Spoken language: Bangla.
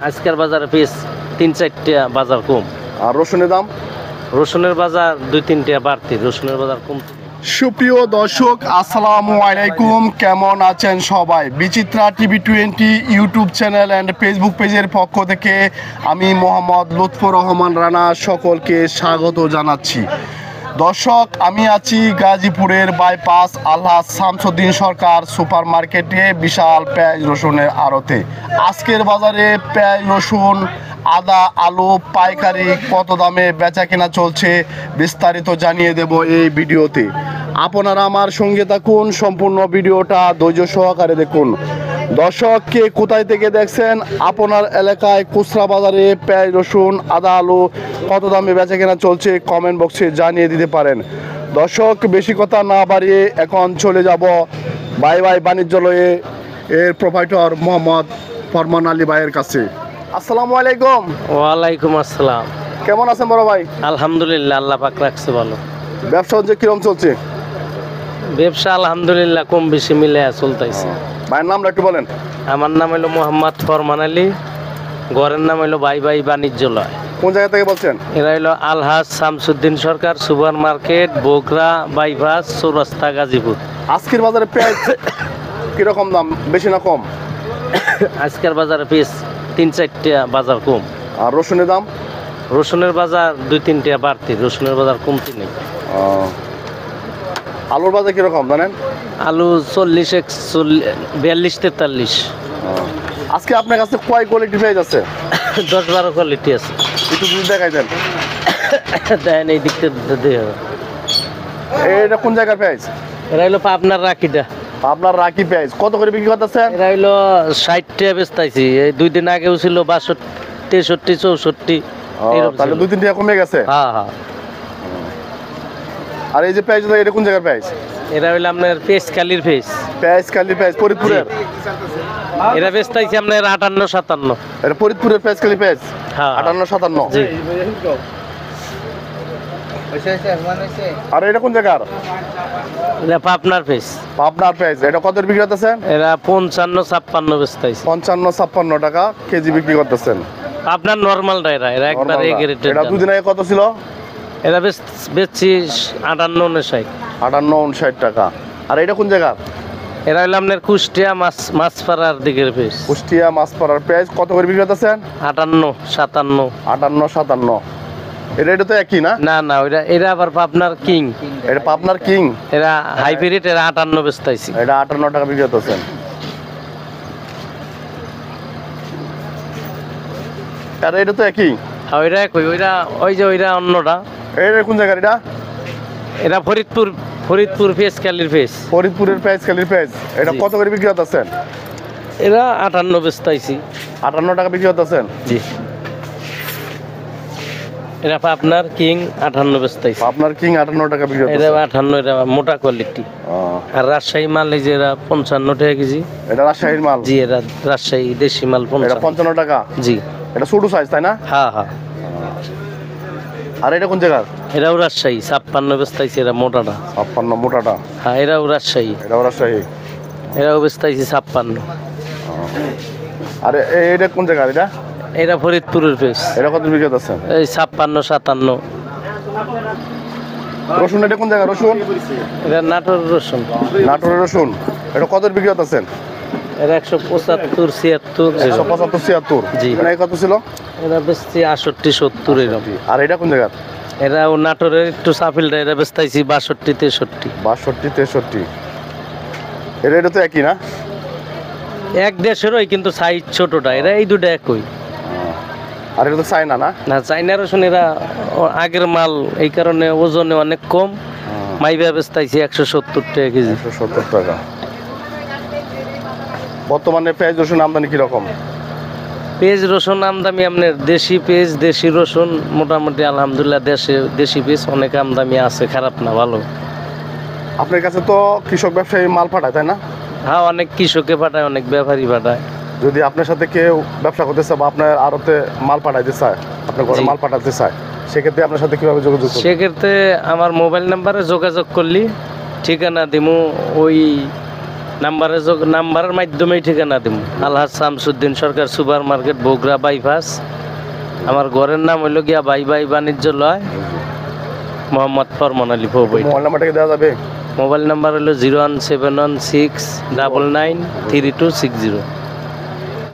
আজকের বাজারে পিস ৩-৪টা বাজার কম। আর রসুনের দাম? রসুনের বাজার ২-৩টা বাড়তি, রসুনের বাজার কম। সুপ্রিয় দর্শক, আসসালামু আলাইকুম। কেমন আছেন সবাই? Bichitra TV 20 YouTube channel and Facebook পেজের পক্ষ থেকে আমি মোহাম্মদ লুৎফর রহমান রানা সকলকে স্বাগত জানাচ্ছি। দর্শক, আমি আছি গাজীপুরের বাইপাস আলহাজ শামসুদ্দিন সরকার সুপার মার্কেটে বিশাল পেঁয়াজ রসুনের আড়তে। আজকের বাজারে পেঁয়াজ রসুন, আদা, আলু পাইকারি কত দামে বেচা কেনা চলছে বিস্তারিত জানিয়ে দেব এই ভিডিওতে। আপনারা আমার সঙ্গে থাকুন, সম্পূর্ণ ভিডিওটা ধৈর্য সহকারে দেখুন। দর্শক, কে কোথায় থেকে দেখছেন, আপনার এলাকায় খুচরা বাজারে পেঁয়াজ রসুন, আদা, আলু কত দামে বেচা কেনা চলছে কমেন্ট বক্সে জানিয়ে দিতে পারেন। দর্শক, বেশি কথা না বাড়িয়ে এখন চলে যাব বাই বাণিজ্যালয়ে এর প্রোপাইটর মোহাম্মদ ফরমান আলী ভাইয়ের কাছে। আসসালামু আলাইকুম। ওয়ালাইকুম আসসালাম। কেমন আছেন বড় ভাই? আলহামদুলিল্লাহ, আল্লাহ পাক রাখছে ভালো। ব্যবসা বাণিজ্য কিরকম চলছে? ব্যবসা আলহামদুলিল্লাহ কম বেশি মিলে চলতেছে। ভাইয়ের নামটা একটু বলেন। আমার নাম হলো মোহাম্মদ ফরমান আলী, ঘরের নাম হলো বাই বাণিজ্যালয়। কোন জায়গা থেকে বলছেন? এরা হলো আলহাজ শামসুদ্দিন সরকার সুপার মার্কেট, বগুড়া বাইপাস, চৌরাস্তা, গাজীপুর। আজকের বাজারে পেঁয়াজ কিরকম দাম, বেশি না কম? আজকের বাজারে পিস ৩-৪টা বাজার কম। আর রসুনের দাম? রসুনের বাজার ২-৩টা বাড়তি, রসুনের বাজার কমতি নেই। আলুর বাজার কিরকম জানেন? আলু ৪০-৪২-৪৩। আজকে আপনার কাছে কয় কোয়ালিটি পেঁয়াজ আছে? ১০-১২ কোয়ালিটি আছে। একটু যদি দেখাই দেন। দেন এই দিকটা দিয়ে। এটা কোন জায়গার পেঁয়াজ? এরা হলো পাবনার রাখিটা। আপনার রাখি পেঁয়াজ কত করে বিক্রি করতেছেন? এরা হলো ৬০ বেচতাইছি। এই ২ দিন আগেও ছিল ৬২, ৬৩, ৬৪। তাহলে ২-৩ টাকা কমে গেছে। হ্যাঁ হ্যাঁ। আর এই যে পেঁয়াজ, এটা কোন জায়গার পেঁয়াজ? এরা হইলো আপনার পেঁয়াজকালির পেঁয়াজ ফরিদপুরের। এরা বেচতাইছি আপনার ৫৮-৫৭। এটা ফরিদপুরের পেঁয়াজকালি পেঁয়াজ। হ্যাঁ ৫৮-৫৭। জি। আর এটা কোন জায়গার? এটা পাবনার আপনার পেঁয়াজ। এটা কত বিক্রি করতেছেন? এরা ৫৫-৫৬ বেচতাইছি। ৫৫-৫৬ টাকা কেজি বিক্রি করতেছেন। আপনার নরমালটা এরা একবার এই গ্রেডের। এটা ২ দিন আগে কত ছিল? এরা বেচছি ৫৮-৫৯। ৫৮-৫৯ টাকা। আর এটা কোন জায়গা? এরা হইলো আপনার কুষ্টিয়া মাছপাড়ার দিকের পেঁয়াজ। কুষ্টিয়া মাছপাড়ার পেঁয়াজ কত করে বিক্রি করতেছেন? ৫৮-৫৭। ৫৮-৫৭। এটা তো একই না? না না, এরা আবার পাবনার কিং। এটা পাবনার কিং। এরা হাইব্রিড, এরা ৫৮ বেচতাইছি। এটা ৫৮ টাকা বিক্রি করতেছেন। আর এটা তো একই। হ্যাঁ, ওইটা একই। ওইটা অন্যটা। এটা কোন জায়গার? এটা এরা ফরিদপুর পেঁয়াজকালির পেঁয়াজ। ফরিদপুরের পেঁয়াজকালির পেঁয়াজ। এটা কত করে বিক্রি করতেছেন? এরা ৫৮ বেচতাইছি। ৫৮ টাকা বিক্রি করতেছেন। জি। এরা আপনার কিং ৫৮ বেচতাইছি। আপনার কিং ৫৮ টাকা বিক্রি এটা করতেছেন। ৫৮, এটা মোটা কোয়ালিটি। আর রাজশাহী মাল এই যে এরা ৫৫ টাকা কেজি। এটা রাজশাহীর মাল? জি, এরা রাজশাহী দেশি মাল। এটা ৫৫ টাকা? জি। এটা ছোট সাইজ তাই না? হ্যাঁ হ্যাঁ। আর এটা কোন জায়গার? এরাও রাজশাহী ৫৬ বেচতাইছি। এরা মোটাটা। ৫৬ মোটাটা? হ্যাঁ, এরাও রাজশাহী। এটাও রাজশাহী। এরাও বেচতাইছি ৫৬। আর এটা কোন জায়গার? এরা ফরিদপুরের পেঁয়াজ। এটা কত বিক্রি করতেছেন? এই ৫৬-৫৭। রসুন এটা কোন জায়গা? রসুন এটা নাটোর রসুন। নাটোরের রসুন। এটা কত বিক্রি করতেছেন? এরা ১৭৫-৭৬। ১৭৫-৭৬। জি। এটা কত ছিল? এরা বেচছি ৬৮-৭০ এরকম। আর এটা কোন জায়গার? এরাও নাটোরের একটু সাফিলটা। এরা বেচতাইছি ৬২-৬৩। ৬২-৬৩। এটা তো একই না? এক দেশেরই, কিন্তু সাইজ ছোটটা। এরা এই দুটো একই। আর এটা তো চায়না না? না, চাইনা রসুন এরা আগের মাল, এই কারণে ওজনে অনেক কম। মাইবা বেচতাইছি ১৭০ টাকা কেজি। ১৭০ টাকা। বর্তমানে পেঁয়াজ রসুন আমদানি কিরকম? পেঁয়াজ রসুন আমদানি আপনার দেশি পেঁয়াজ, দেশি রসুন মোটামুটি আলহামদুলিল্লাহ দেশি পেঁয়াজ অনেক আমদানি আছে, খারাপ না, ভালো। আপনার কাছে তো কৃষক ব্যবসায়ী মাল পাঠায় তাই না? হ্যাঁ, অনেক কৃষকে পাঠায়, অনেক ব্যাপারী পাঠায়। যদি আপনার সাথে কেউ ব্যবসা করতে চায় বা আপনার আড়তে মাল পাঠাইতে চায়, আপনার ঘরে মাল পাঠাতে চায়, সেক্ষেত্রে আপনার সাথে কিভাবে যোগাযোগ করবে? সেক্ষেত্রে আমার মোবাইল নাম্বারে যোগাযোগ করলি ঠিকানা দিমু, ওই নাম্বারের মাধ্যমেই ঠিকানা দিব। আলহাজ শামসুদ্দিন সরকার সুপার মার্কেট, বগুড়া বাইপাস। আমার ঘরের নাম হইল গিয়া বাই বাই বাণিজ্যালয়, মোহাম্মদ ফরমান আলী ফৌবাই। মোবাইল নাম্বারটাকে দেওয়া যাবে? মোবাইল নাম্বার হলো 01716993260।